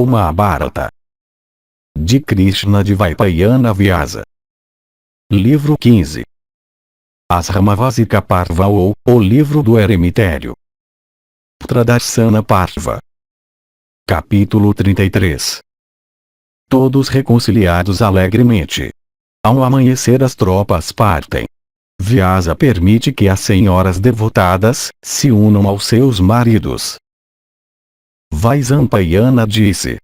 o Mahabharata. De Krishna de Vaipayana Vyasa. Livro 15. Asramavasika Parva ou O Livro do Eremitério. Pradarsana Parva. Capítulo 33. Todos reconciliados alegremente. Ao amanhecer as tropas partem. Vyasa permite que as senhoras devotadas se unam aos seus maridos. Vaisampayana disse.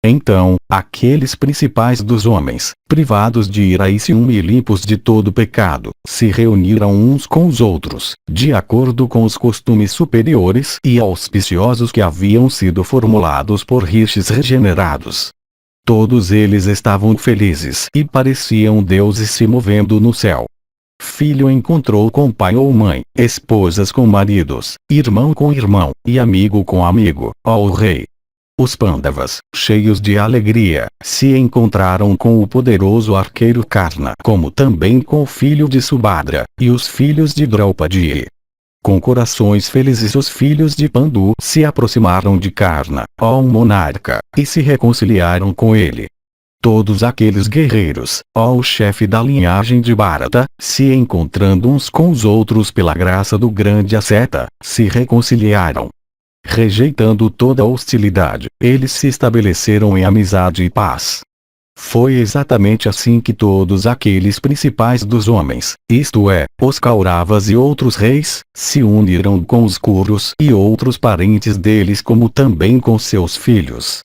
Então, aqueles principais dos homens, privados de ira e ciúme e limpos de todo pecado, se reuniram uns com os outros, de acordo com os costumes superiores e auspiciosos que haviam sido formulados por rishis regenerados. Todos eles estavam felizes e pareciam deuses se movendo no céu. Filho encontrou com pai ou mãe, esposas com maridos, irmão com irmão, e amigo com amigo, ó rei. Os Pandavas, cheios de alegria, se encontraram com o poderoso arqueiro Karna, como também com o filho de Subhadra, e os filhos de Draupadi. Com corações felizes os filhos de Pandu se aproximaram de Karna, ó monarca, e se reconciliaram com ele. Todos aqueles guerreiros, ó o chefe da linhagem de Bharata, se encontrando uns com os outros pela graça do grande asceta, se reconciliaram. Rejeitando toda hostilidade, eles se estabeleceram em amizade e paz. Foi exatamente assim que todos aqueles principais dos homens, isto é, os Kauravas e outros reis, se uniram com os Kurus e outros parentes deles como também com seus filhos.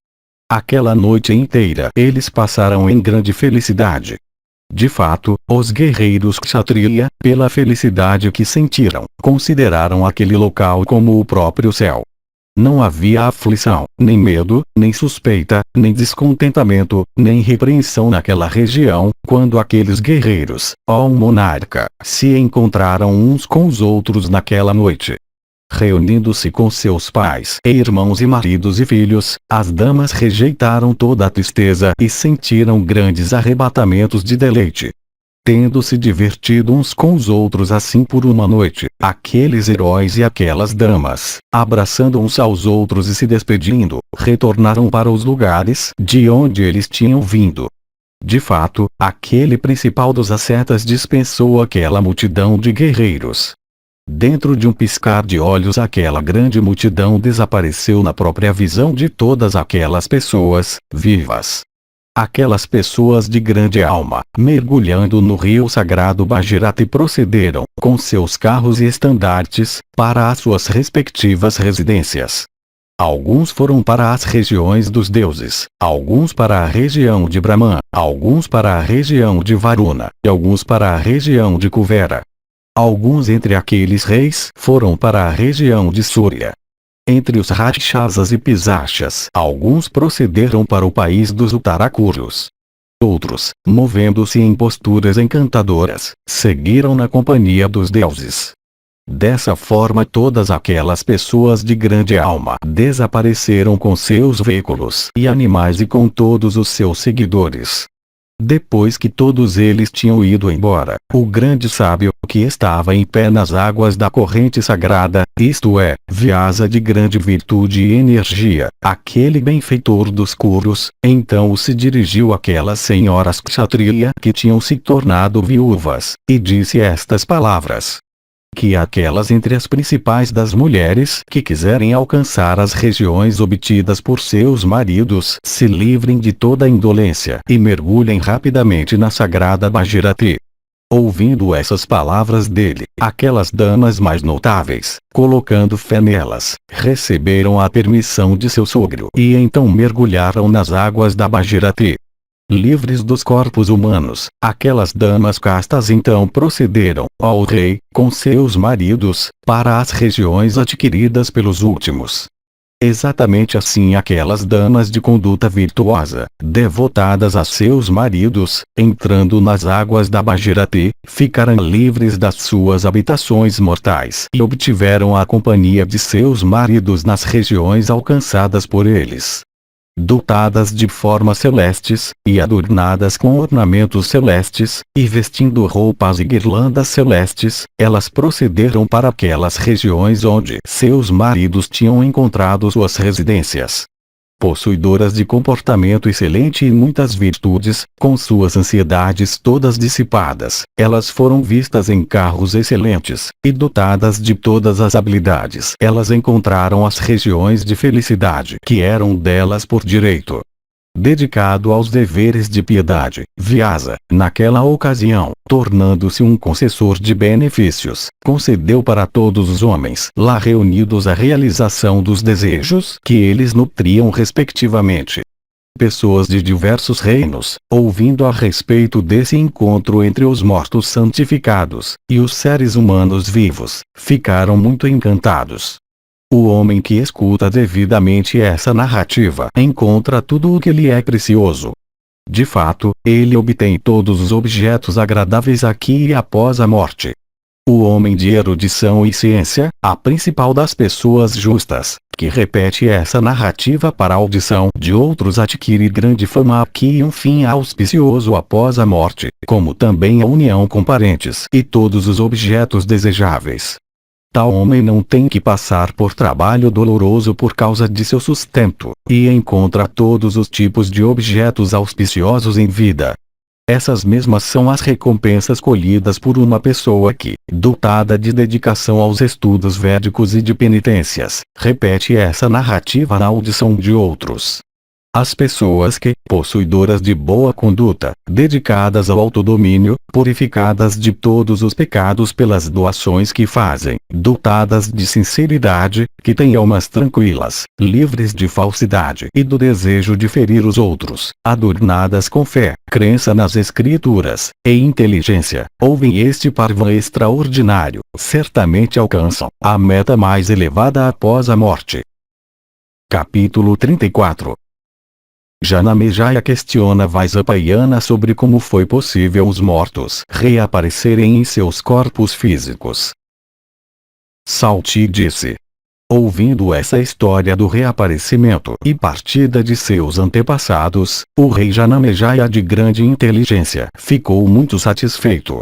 Aquela noite inteira eles passaram em grande felicidade. De fato, os guerreiros Kshatriya, pela felicidade que sentiram, consideraram aquele local como o próprio céu. Não havia aflição, nem medo, nem suspeita, nem descontentamento, nem repreensão naquela região, quando aqueles guerreiros, ó monarca, se encontraram uns com os outros naquela noite. Reunindo-se com seus pais e irmãos e maridos e filhos, as damas rejeitaram toda a tristeza e sentiram grandes arrebatamentos de deleite. Tendo se divertido uns com os outros assim por uma noite, aqueles heróis e aquelas damas, abraçando uns aos outros e se despedindo, retornaram para os lugares de onde eles tinham vindo. De fato, aquele principal dos ascetas dispensou aquela multidão de guerreiros. Dentro de um piscar de olhos aquela grande multidão desapareceu na própria visão de todas aquelas pessoas vivas. Aquelas pessoas de grande alma, mergulhando no rio sagrado Bhagirathi procederam, com seus carros e estandartes, para as suas respectivas residências. Alguns foram para as regiões dos deuses, alguns para a região de Brahman, alguns para a região de Varuna, e alguns para a região de Kuvera. Alguns entre aqueles reis foram para a região de Surya. Entre os Rakshasas e Pisachas, alguns procederam para o país dos Uttarakurus. Outros, movendo-se em posturas encantadoras, seguiram na companhia dos deuses. Dessa forma todas aquelas pessoas de grande alma desapareceram com seus veículos e animais e com todos os seus seguidores. Depois que todos eles tinham ido embora, o grande sábio, que estava em pé nas águas da corrente sagrada, isto é, Vyasa de grande virtude e energia, aquele benfeitor dos Kurus, então se dirigiu àquelas senhoras Kshatriya que tinham se tornado viúvas, e disse estas palavras. Que aquelas entre as principais das mulheres que quiserem alcançar as regiões obtidas por seus maridos se livrem de toda indolência e mergulhem rapidamente na sagrada Bhagirathi. Ouvindo essas palavras dele, aquelas damas mais notáveis, colocando fé nelas, receberam a permissão de seu sogro e então mergulharam nas águas da Bhagirathi. Livres dos corpos humanos, aquelas damas castas então procederam, ó rei, com seus maridos, para as regiões adquiridas pelos últimos. Exatamente assim aquelas damas de conduta virtuosa, devotadas a seus maridos, entrando nas águas da Bhagirathi, ficaram livres das suas habitações mortais e obtiveram a companhia de seus maridos nas regiões alcançadas por eles. dotadas de formas celestes, e adornadas com ornamentos celestes, e vestindo roupas e guirlandas celestes, elas procederam para aquelas regiões onde seus maridos tinham encontrado suas residências. possuidoras de comportamento excelente e muitas virtudes, com suas ansiedades todas dissipadas, elas foram vistas em carros excelentes, e dotadas de todas as habilidades. Elas encontraram as regiões de felicidade que eram delas por direito. Dedicado aos deveres de piedade, Vyasa, naquela ocasião, tornando-se um concessor de benefícios, concedeu para todos os homens lá reunidos a realização dos desejos que eles nutriam respectivamente. Pessoas de diversos reinos, ouvindo a respeito desse encontro entre os mortos santificados e os seres humanos vivos, ficaram muito encantados. O homem que escuta devidamente essa narrativa encontra tudo o que lhe é precioso. De fato, ele obtém todos os objetos agradáveis aqui e após a morte. O homem de erudição e ciência, a principal das pessoas justas, que repete essa narrativa para a audição de outros, adquire grande fama aqui e um fim auspicioso após a morte, como também a união com parentes e todos os objetos desejáveis. Tal homem não tem que passar por trabalho doloroso por causa de seu sustento, e encontra todos os tipos de objetos auspiciosos em vida. Essas mesmas são as recompensas colhidas por uma pessoa que, dotada de dedicação aos estudos védicos e de penitências, repete essa narrativa na audição de outros. As pessoas que, possuidoras de boa conduta, dedicadas ao autodomínio, purificadas de todos os pecados pelas doações que fazem, dotadas de sinceridade, que têm almas tranquilas, livres de falsidade e do desejo de ferir os outros, adornadas com fé, crença nas escrituras, e inteligência, ouvem este parvan extraordinário, certamente alcançam a meta mais elevada após a morte. Capítulo 34. Janamejaya questiona Vaisampayana sobre como foi possível os mortos reaparecerem em seus corpos físicos. Salti disse: ouvindo essa história do reaparecimento e partida de seus antepassados, o rei Janamejaya, de grande inteligência, ficou muito satisfeito.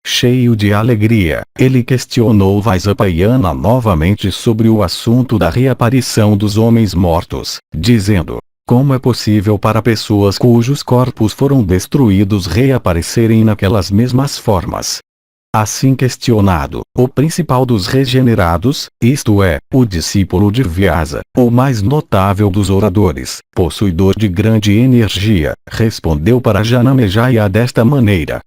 Cheio de alegria, ele questionou Vaisampayana novamente sobre o assunto da reaparição dos homens mortos, dizendo: como é possível para pessoas cujos corpos foram destruídos reaparecerem naquelas mesmas formas? Assim questionado, o principal dos regenerados, isto é, o discípulo de Vyasa, o mais notável dos oradores, possuidor de grande energia, respondeu para Janamejaya desta maneira.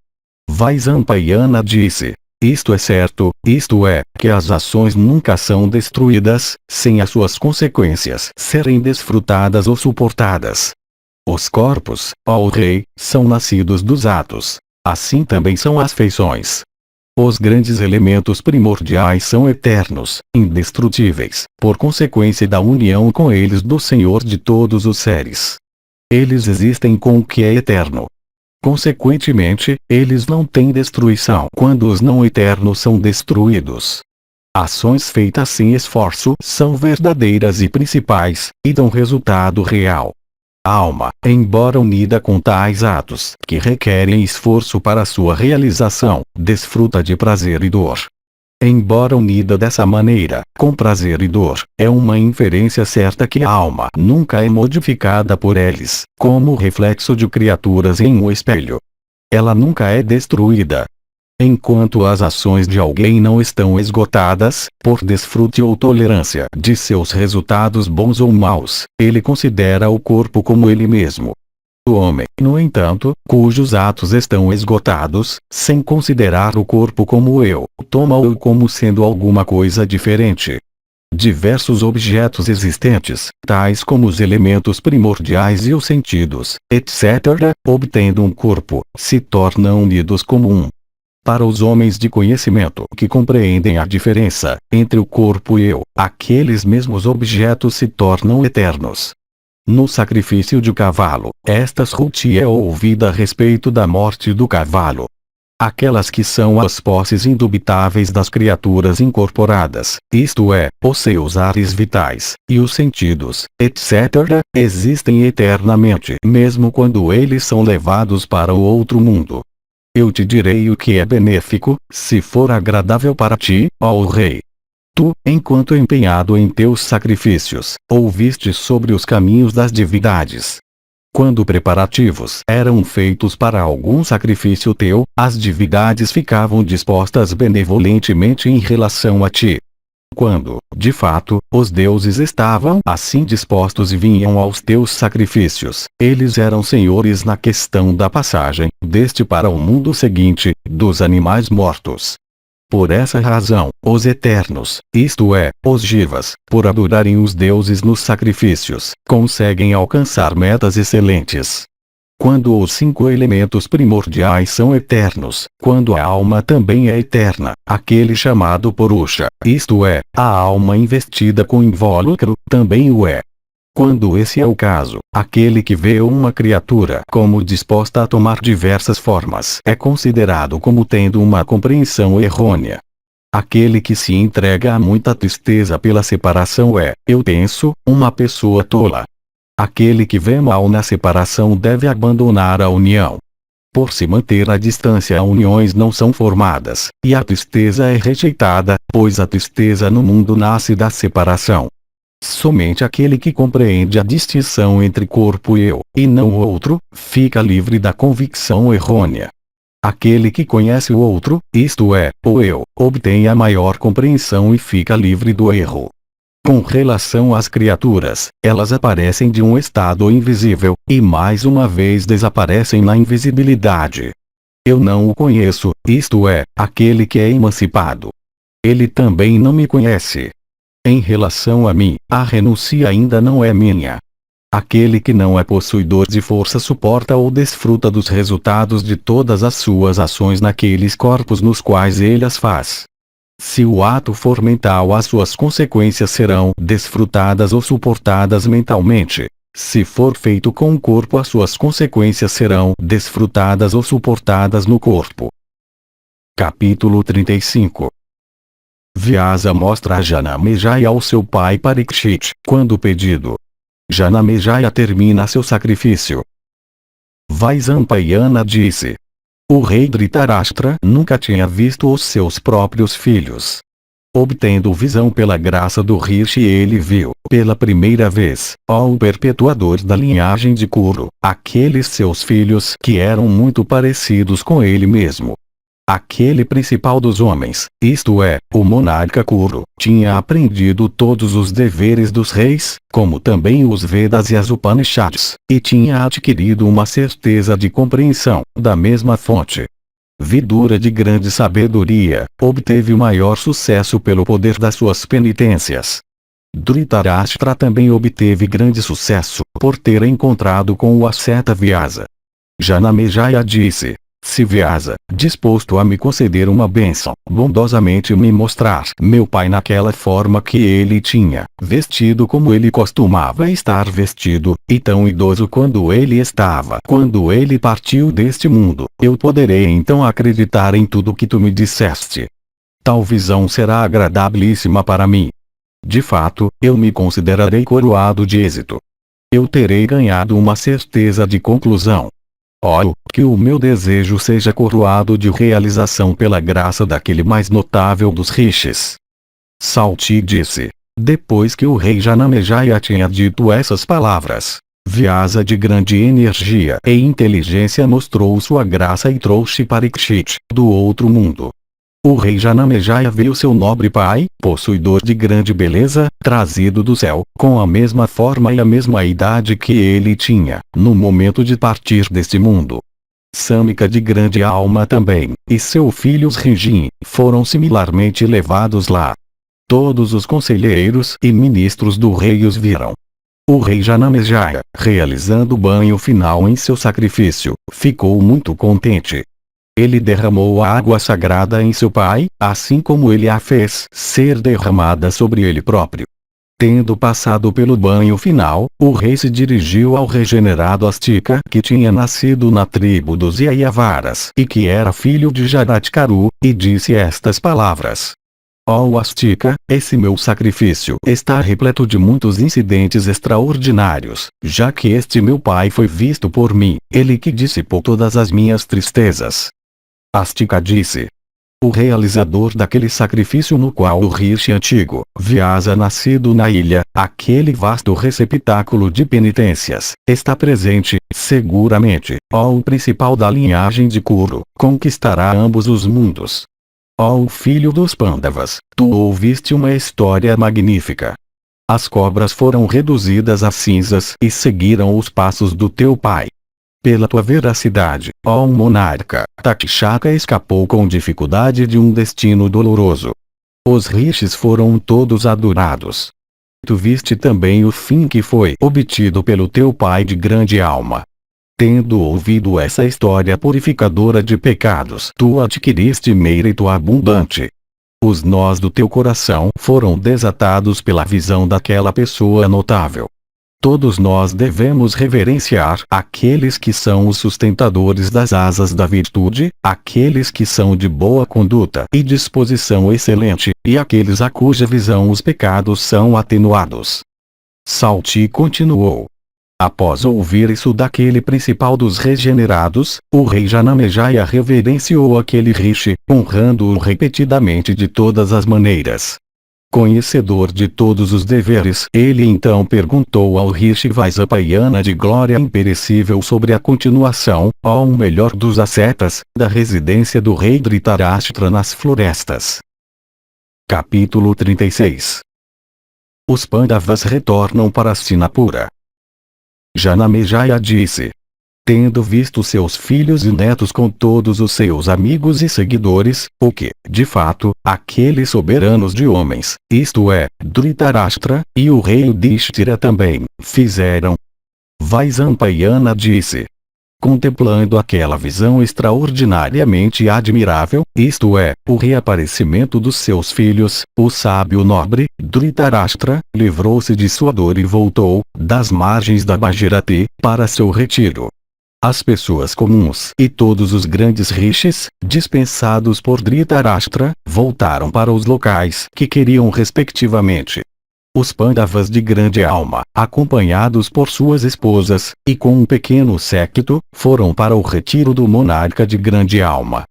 Vaisampayana disse: isto é certo, isto é, que as ações nunca são destruídas, sem as suas consequências serem desfrutadas ou suportadas. Os corpos, ó rei, são nascidos dos atos. Assim também são as feições. Os grandes elementos primordiais são eternos, indestrutíveis, por consequência da união com eles do Senhor de todos os seres. Eles existem com o que é eterno. Consequentemente, eles não têm destruição quando os não eternos são destruídos. Ações feitas sem esforço são verdadeiras e principais, e dão resultado real. A alma, embora unida com tais atos, que requerem esforço para sua realização, desfruta de prazer e dor. Embora unida dessa maneira, com prazer e dor, é uma inferência certa que a alma nunca é modificada por eles, como o reflexo de criaturas em um espelho. Ela nunca é destruída. Enquanto as ações de alguém não estão esgotadas, por desfrute ou tolerância de seus resultados bons ou maus, ele considera o corpo como ele mesmo. O homem, no entanto, cujos atos estão esgotados, sem considerar o corpo como eu, toma-o como sendo alguma coisa diferente. Diversos objetos existentes, tais como os elementos primordiais e os sentidos, etc., obtendo um corpo, se tornam unidos como um. Para os homens de conhecimento que compreendem a diferença entre o corpo e eu, aqueles mesmos objetos se tornam eternos. No sacrifício de cavalo, esta Shruti é ouvida a respeito da morte do cavalo. Aquelas que são as posses indubitáveis das criaturas incorporadas, isto é, os seus ares vitais, e os sentidos, etc., existem eternamente, mesmo quando eles são levados para o outro mundo. Eu te direi o que é benéfico, se for agradável para ti, ó rei. Tu, enquanto empenhado em teus sacrifícios, ouviste sobre os caminhos das divindades. Quando preparativos eram feitos para algum sacrifício teu, as divindades ficavam dispostas benevolentemente em relação a ti. Quando, de fato, os deuses estavam assim dispostos e vinham aos teus sacrifícios, eles eram senhores na questão da passagem, deste para o mundo seguinte, dos animais mortos. Por essa razão, os eternos, isto é, os Jivas, por adorarem os deuses nos sacrifícios, conseguem alcançar metas excelentes. Quando os 5 elementos primordiais são eternos, quando a alma também é eterna, aquele chamado Purusha, isto é, a alma investida com invólucro, também o é. Quando esse é o caso, aquele que vê uma criatura como disposta a tomar diversas formas é considerado como tendo uma compreensão errônea. Aquele que se entrega a muita tristeza pela separação é, eu penso, uma pessoa tola. Aquele que vê mal na separação deve abandonar a união. Por se manter à distância, uniões não são formadas, e a tristeza é rejeitada, pois a tristeza no mundo nasce da separação. Somente aquele que compreende a distinção entre corpo e eu, e não o outro, fica livre da convicção errônea. Aquele que conhece o outro, isto é, o eu, obtém a maior compreensão e fica livre do erro. Com relação às criaturas, elas aparecem de um estado invisível, e mais uma vez desaparecem na invisibilidade. Eu não o conheço, isto é, aquele que é emancipado. Ele também não me conhece. Em relação a mim, a renúncia ainda não é minha. Aquele que não é possuidor de força suporta ou desfruta dos resultados de todas as suas ações naqueles corpos nos quais ele as faz. Se o ato for mental, as suas consequências serão desfrutadas ou suportadas mentalmente. Se for feito com o corpo, as suas consequências serão desfrutadas ou suportadas no corpo. Capítulo 35. Vyasa mostra a Janamejaya ao seu pai Parikshit, quando pedido. Janamejaya termina seu sacrifício. Vaisampayana disse. O rei Dhritarashtra nunca tinha visto os seus próprios filhos. Obtendo visão pela graça do Rishi, ele viu, pela primeira vez, o perpetuador da linhagem de Kuru, aqueles seus filhos que eram muito parecidos com ele mesmo. Aquele principal dos homens, isto é, o monarca Kuru, tinha aprendido todos os deveres dos reis, como também os Vedas e as Upanishads, e tinha adquirido uma certeza de compreensão, da mesma fonte. Vidura de grande sabedoria, obteve o maior sucesso pelo poder das suas penitências. Dhritarashtra também obteve grande sucesso, por ter encontrado com o asceta Vyasa. Janamejaya disse. Se Vyasa, disposto a me conceder uma bênção, bondosamente me mostrar meu pai naquela forma que ele tinha, vestido como ele costumava estar vestido, e tão idoso quando ele estava quando ele partiu deste mundo, eu poderei então acreditar em tudo que tu me disseste. Tal visão será agradabilíssima para mim. De fato, eu me considerarei coroado de êxito. Eu terei ganhado uma certeza de conclusão. Oro, que o meu desejo seja coroado de realização pela graça daquele mais notável dos rishis. Salti disse. Depois que o rei Janamejaya tinha dito essas palavras, Vyasa de grande energia e inteligência mostrou sua graça e trouxe Parikshit, do outro mundo. O rei Janamejaya viu seu nobre pai, possuidor de grande beleza, trazido do céu, com a mesma forma e a mesma idade que ele tinha, no momento de partir deste mundo. Samika de grande alma também, e seu filho Srinjin, foram similarmente levados lá. Todos os conselheiros e ministros do rei os viram. O rei Janamejaya, realizando o banho final em seu sacrifício, ficou muito contente. Ele derramou a água sagrada em seu pai, assim como ele a fez ser derramada sobre ele próprio. Tendo passado pelo banho final, o rei se dirigiu ao regenerado Astika, que tinha nascido na tribo dos Yayavaras e que era filho de Jaratkaru, e disse estas palavras. Ó Astika, esse meu sacrifício está repleto de muitos incidentes extraordinários, já que este meu pai foi visto por mim, ele que dissipou todas as minhas tristezas. Astika disse. o realizador daquele sacrifício no qual o rishi antigo, Vyasa nascido na ilha, aquele vasto receptáculo de penitências, está presente, seguramente, ó o principal da linhagem de Kuru, conquistará ambos os mundos. Ó o filho dos Pandavas, tu ouviste uma história magnífica. As cobras foram reduzidas a cinzas e seguiram os passos do teu pai. Pela tua veracidade, ó monarca, Takshaka escapou com dificuldade de um destino doloroso. Os rishis foram todos adorados. Tu viste também o fim que foi obtido pelo teu pai de grande alma. Tendo ouvido essa história purificadora de pecados, tu adquiriste mérito abundante. Os nós do teu coração foram desatados pela visão daquela pessoa notável. Todos nós devemos reverenciar aqueles que são os sustentadores das asas da virtude, aqueles que são de boa conduta e disposição excelente, e aqueles a cuja visão os pecados são atenuados. Salti continuou. Após ouvir isso daquele principal dos regenerados, o rei Janamejaya reverenciou aquele rishi, honrando-o repetidamente de todas as maneiras. Conhecedor de todos os deveres, ele então perguntou ao rishi Vaisapayana de glória imperecível sobre a continuação, ó o melhor dos ascetas, da residência do rei Dhritarashtra nas florestas. Capítulo 36. Os Pandavas retornam para Hastinapura. Janamejaya disse: tendo visto seus filhos e netos com todos os seus amigos e seguidores, o que, de fato, aqueles soberanos de homens, isto é, Dhritarashtra, e o rei Yudhishthira também, fizeram. Vaisampayana disse: contemplando aquela visão extraordinariamente admirável, isto é, o reaparecimento dos seus filhos, o sábio nobre, Dhritarashtra, livrou-se de sua dor e voltou, das margens da Bhagirathi, para seu retiro. As pessoas comuns e todos os grandes rishis, dispensados por Dhritarashtra, voltaram para os locais que queriam respectivamente. Os Pandavas de grande alma, acompanhados por suas esposas, e com um pequeno séquito, foram para o retiro do monarca de grande alma.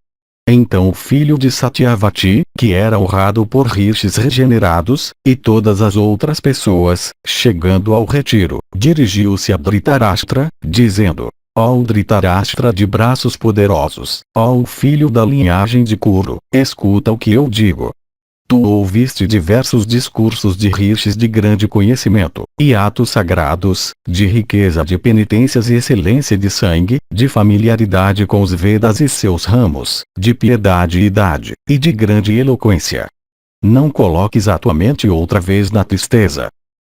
Então o filho de Satyavati, que era honrado por rishis regenerados, e todas as outras pessoas, chegando ao retiro, dirigiu-se a Dhritarashtra, dizendo: ó Dhritarashtra de braços poderosos, ó o filho da linhagem de Kuru, escuta o que eu digo. Tu ouviste diversos discursos de rishis de grande conhecimento, e atos sagrados, de riqueza de penitências e excelência de sangue, de familiaridade com os Vedas e seus ramos, de piedade e idade, e de grande eloquência. Não coloques a tua mente outra vez na tristeza.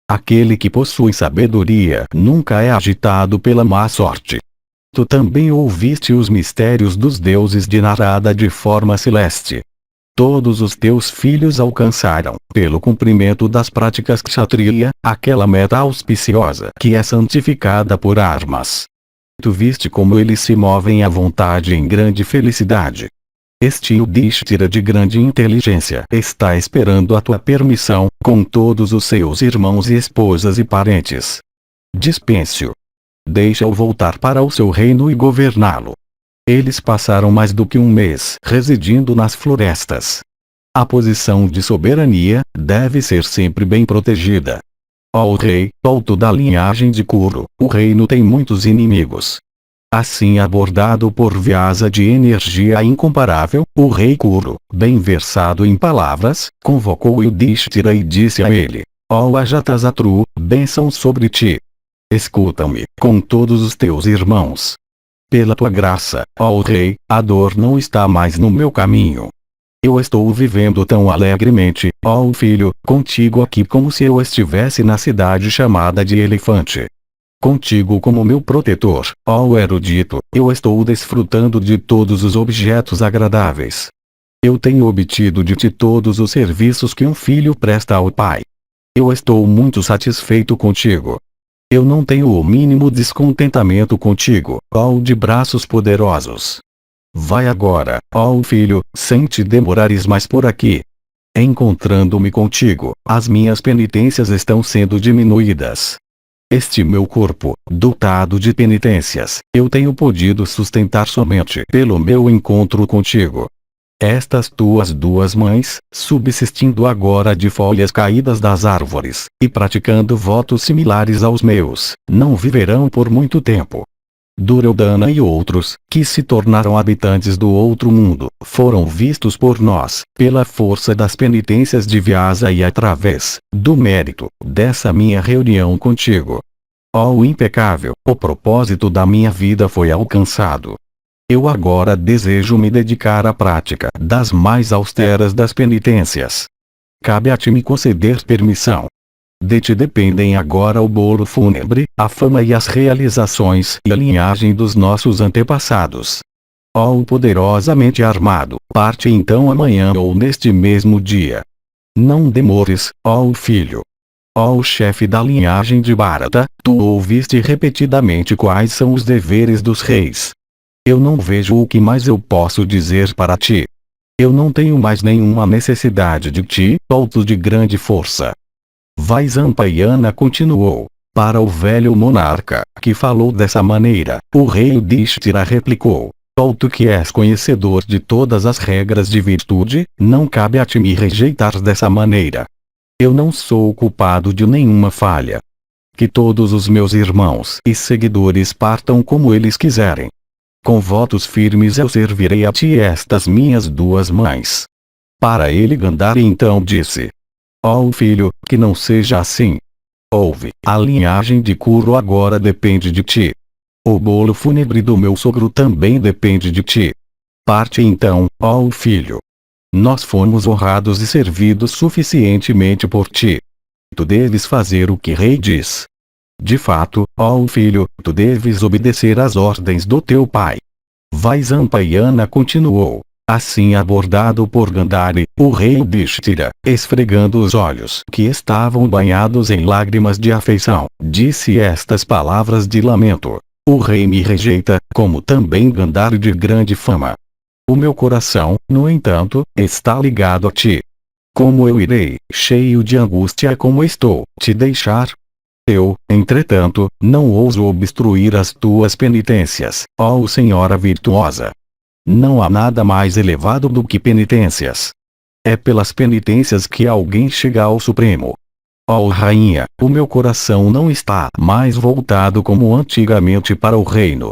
Aquele que possui sabedoria nunca é agitado pela má sorte. Tu também ouviste os mistérios dos deuses de Narada de forma celeste. Todos os teus filhos alcançaram, pelo cumprimento das práticas kshatriya, aquela meta auspiciosa que é santificada por armas. Tu viste como eles se movem à vontade em grande felicidade. Este Yudhishthira de grande inteligência está esperando a tua permissão, com todos os seus irmãos e esposas e parentes. Dispense-o. Deixa-o voltar para o seu reino e governá-lo. Eles passaram mais do que um mês residindo nas florestas. A posição de soberania deve ser sempre bem protegida. Ó rei, alto da linhagem de Kuru, o reino tem muitos inimigos. Assim abordado por Vyasa de energia incomparável, o rei Kuru, bem versado em palavras, convocou Yudhishthira e disse a ele: ó Ajatasatru, bênção sobre ti. Escuta-me, com todos os teus irmãos. Pela tua graça, ó rei, a dor não está mais no meu caminho. Eu estou vivendo tão alegremente, ó filho, contigo aqui como se eu estivesse na cidade chamada de Elefante. Contigo como meu protetor, ó erudito, eu estou desfrutando de todos os objetos agradáveis. Eu tenho obtido de ti todos os serviços que um filho presta ao pai. Eu estou muito satisfeito contigo. Eu não tenho o mínimo descontentamento contigo, ó de braços poderosos. Vai agora, ó filho, sem te demorares mais por aqui. Encontrando-me contigo, as minhas penitências estão sendo diminuídas. Este meu corpo, dotado de penitências, eu tenho podido sustentar somente pelo meu encontro contigo. Estas tuas duas mães, subsistindo agora de folhas caídas das árvores, e praticando votos similares aos meus, não viverão por muito tempo. Duryodhana e outros, que se tornaram habitantes do outro mundo, foram vistos por nós, pela força das penitências de Vyasa e através do mérito dessa minha reunião contigo. Ó impecável, o propósito da minha vida foi alcançado. Eu agora desejo me dedicar à prática das mais austeras das penitências. Cabe a ti me conceder permissão. De ti dependem agora o bolo fúnebre, a fama e as realizações e a linhagem dos nossos antepassados. Ó poderosamente armado, parte então amanhã ou neste mesmo dia. Não demores, ó filho. Ó chefe da linhagem de Bharata, tu ouviste repetidamente quais são os deveres dos reis. Eu não vejo o que mais eu posso dizer para ti. Eu não tenho mais nenhuma necessidade de ti, ó tu de grande força. Vaisampayana continuou. Para o velho monarca, que falou dessa maneira, o rei Yudhishthira replicou: ó tu que és conhecedor de todas as regras de virtude, não cabe a ti me rejeitar dessa maneira. Eu não sou culpado de nenhuma falha. Que todos os meus irmãos e seguidores partam como eles quiserem. Com votos firmes eu servirei a ti estas minhas duas mães. Para ele Gandhari então disse: ó filho, que não seja assim. Ouve, a linhagem de Kuru agora depende de ti. O bolo fúnebre do meu sogro também depende de ti. Parte então, ó filho. Nós fomos honrados e servidos suficientemente por ti. Tu deves fazer o que rei diz. De fato, ó filho, tu deves obedecer às ordens do teu pai. Vaisampayana continuou. Assim abordado por Gandhari, o rei Yudhishthira, esfregando os olhos que estavam banhados em lágrimas de afeição, disse estas palavras de lamento: o rei me rejeita, como também Gandhari de grande fama. O meu coração, no entanto, está ligado a ti. Como eu irei, cheio de angústia como estou, te deixar? Eu, entretanto, não ouso obstruir as tuas penitências, ó Senhora virtuosa. Não há nada mais elevado do que penitências. É pelas penitências que alguém chega ao Supremo. Ó Rainha, o meu coração não está mais voltado como antigamente para o reino.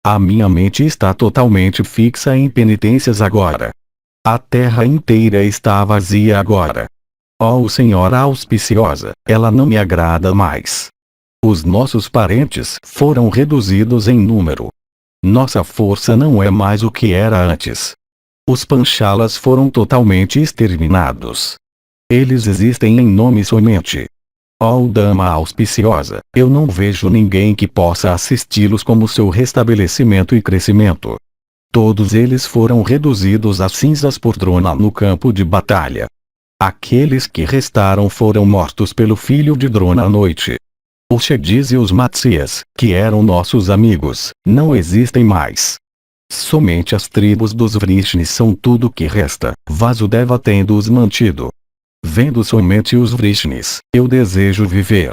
A minha mente está totalmente fixa em penitências agora. A terra inteira está vazia agora. Ó Senhora auspiciosa, ela não me agrada mais. Os nossos parentes foram reduzidos em número. Nossa força não é mais o que era antes. Os Panchalas foram totalmente exterminados. Eles existem em nome somente. Ó Dama auspiciosa, eu não vejo ninguém que possa assisti-los como seu restabelecimento e crescimento. Todos eles foram reduzidos a cinzas por Drona no campo de batalha. Aqueles que restaram foram mortos pelo filho de Drona à noite. Os Shedis e os Matsyas, que eram nossos amigos, não existem mais. Somente as tribos dos Vrishnis são tudo que resta, Vasudeva tendo-os mantido. Vendo somente os Vrishnis, eu desejo viver.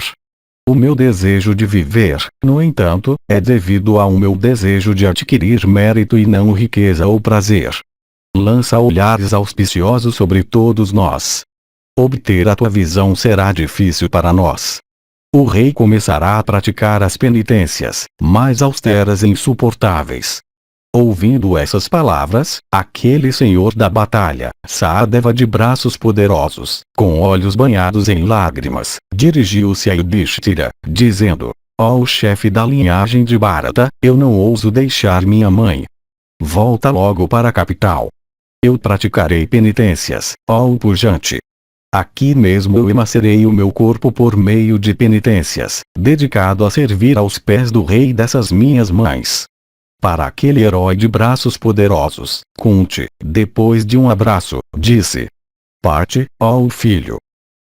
O meu desejo de viver, no entanto, é devido ao meu desejo de adquirir mérito e não riqueza ou prazer. Lança olhares auspiciosos sobre todos nós. Obter a tua visão será difícil para nós. O rei começará a praticar as penitências, mais austeras e insuportáveis. Ouvindo essas palavras, aquele senhor da batalha, Sahadeva de braços poderosos, com olhos banhados em lágrimas, dirigiu-se a Yudhishthira, dizendo: ó chefe da linhagem de Bharata, eu não ouso deixar minha mãe. Volta logo para a capital. Eu praticarei penitências, ó pujante. Aqui mesmo eu emacerei o meu corpo por meio de penitências, dedicado a servir aos pés do rei dessas minhas mães. Para aquele herói de braços poderosos, Kunti, depois de um abraço, disse: parte, ó filho.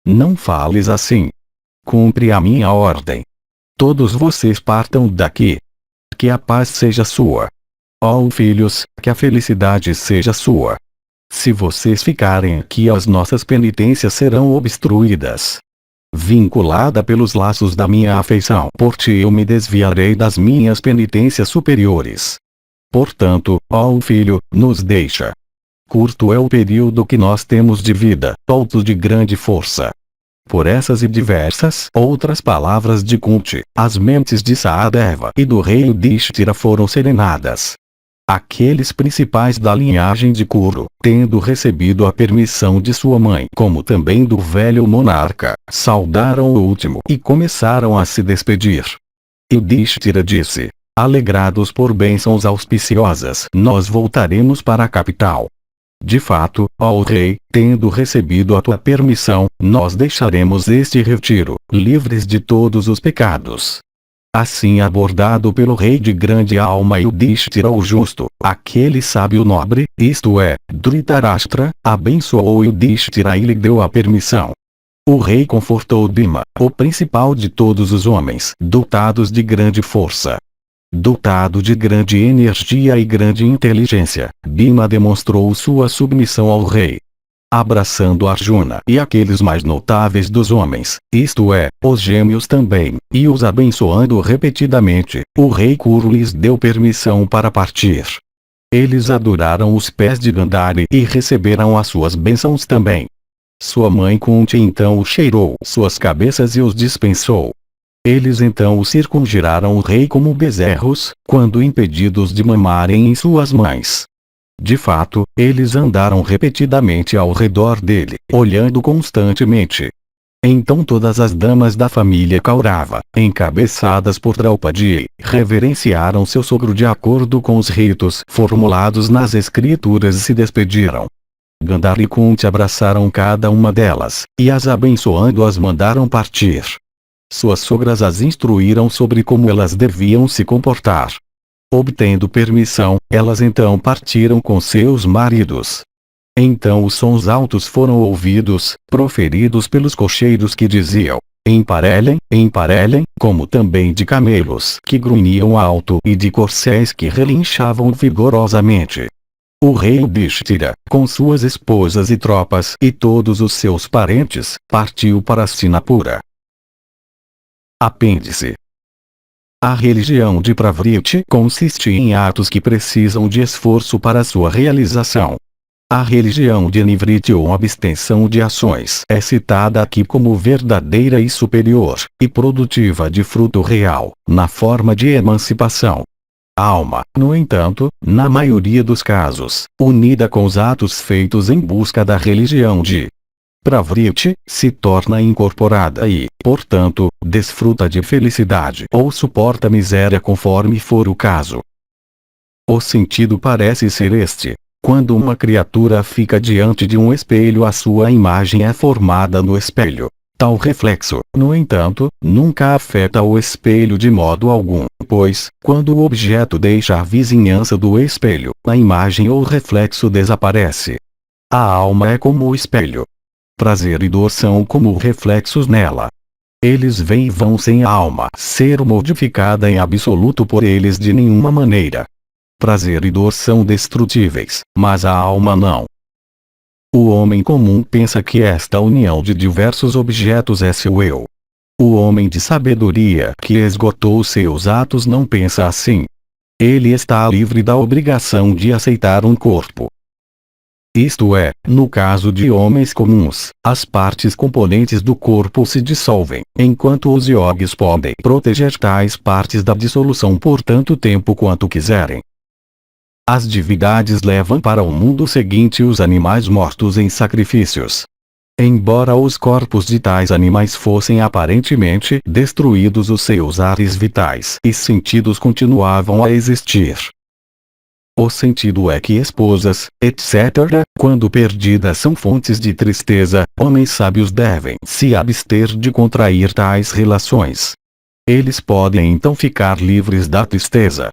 Não fales assim. Cumpre a minha ordem. Todos vocês partam daqui. Que a paz seja sua. Ó filhos, que a felicidade seja sua. Se vocês ficarem aqui, as nossas penitências serão obstruídas. Vinculada pelos laços da minha afeição por ti, eu me desviarei das minhas penitências superiores. Portanto, ó filho, nos deixa. Curto é o período que nós temos de vida, alto de grande força. Por essas e diversas outras palavras de Kunti, as mentes de Sahadeva e do rei Yudhishthira foram serenadas. Aqueles principais da linhagem de Kuru, tendo recebido a permissão de sua mãe, como também do velho monarca, saudaram o último e começaram a se despedir. Yudhishthira disse: alegrados por bênçãos auspiciosas, nós voltaremos para a capital. De fato, ó rei, tendo recebido a tua permissão, nós deixaremos este retiro, livres de todos os pecados. Assim abordado pelo rei de grande alma Yudhishthira o justo, aquele sábio nobre, isto é, Dhritarashtra, abençoou Yudhishthira e lhe deu a permissão. O rei confortou Bhima, o principal de todos os homens, dotados de grande força. Dotado de grande energia e grande inteligência, Bhima demonstrou sua submissão ao rei. Abraçando Arjuna e aqueles mais notáveis dos homens, isto é, os gêmeos também, e os abençoando repetidamente, o rei Kuru lhes deu permissão para partir. Eles adoraram os pés de Gandhari e receberam as suas bênçãos também. Sua mãe Kunti então cheirou suas cabeças e os dispensou. Eles então o circungiraram o rei como bezerros, quando impedidos de mamarem em suas mães. De fato, eles andaram repetidamente ao redor dele, olhando constantemente. Então todas as damas da família Kaurava, encabeçadas por Draupadi, reverenciaram seu sogro de acordo com os ritos formulados nas escrituras e se despediram. Gandhari e Kunti abraçaram cada uma delas, e as abençoando as mandaram partir. Suas sogras as instruíram sobre como elas deviam se comportar. Obtendo permissão, elas então partiram com seus maridos. Então os sons altos foram ouvidos, proferidos pelos cocheiros que diziam: emparelhem, como também de camelos que grunhiam alto e de corcéis que relinchavam vigorosamente. O rei Yudhishthira, com suas esposas e tropas e todos os seus parentes, partiu para Hastinapura. Apêndice. A religião de Pravriti consiste em atos que precisam de esforço para sua realização. A religião de Nivriti ou abstenção de ações é citada aqui como verdadeira e superior, e produtiva de fruto real, na forma de emancipação. A alma, no entanto, na maioria dos casos, unida com os atos feitos em busca da religião de Pravriti, se torna incorporada e, portanto, desfruta de felicidade ou suporta miséria conforme for o caso. O sentido parece ser este: quando uma criatura fica diante de um espelho, a sua imagem é formada no espelho. Tal reflexo, no entanto, nunca afeta o espelho de modo algum, pois, quando o objeto deixa a vizinhança do espelho, a imagem ou reflexo desaparece. A alma é como o espelho. Prazer e dor são como reflexos nela. Eles vêm e vão sem a alma ser modificada em absoluto por eles de nenhuma maneira. Prazer e dor são destrutíveis, mas a alma não. O homem comum pensa que esta união de diversos objetos é seu eu. O homem de sabedoria que esgotou seus atos não pensa assim. Ele está livre da obrigação de aceitar um corpo. Isto é, no caso de homens comuns, as partes componentes do corpo se dissolvem, enquanto os yogis podem proteger tais partes da dissolução por tanto tempo quanto quiserem. As divindades levam para o mundo seguinte os animais mortos em sacrifícios. Embora os corpos de tais animais fossem aparentemente destruídos, os seus ares vitais e sentidos continuavam a existir. O sentido é que esposas, etc., quando perdidas, são fontes de tristeza. Homens sábios devem se abster de contrair tais relações. Eles podem então ficar livres da tristeza.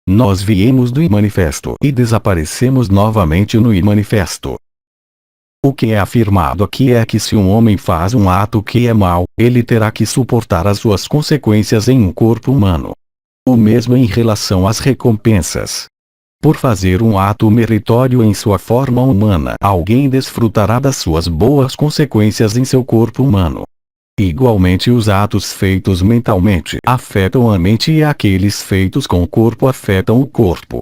Nós viemos do Imanifesto e desaparecemos novamente no Imanifesto. O que é afirmado aqui é que se um homem faz um ato que é mau, ele terá que suportar as suas consequências em um corpo humano. O mesmo em relação às recompensas. Por fazer um ato meritório em sua forma humana, alguém desfrutará das suas boas consequências em seu corpo humano. Igualmente, os atos feitos mentalmente afetam a mente e aqueles feitos com o corpo afetam o corpo.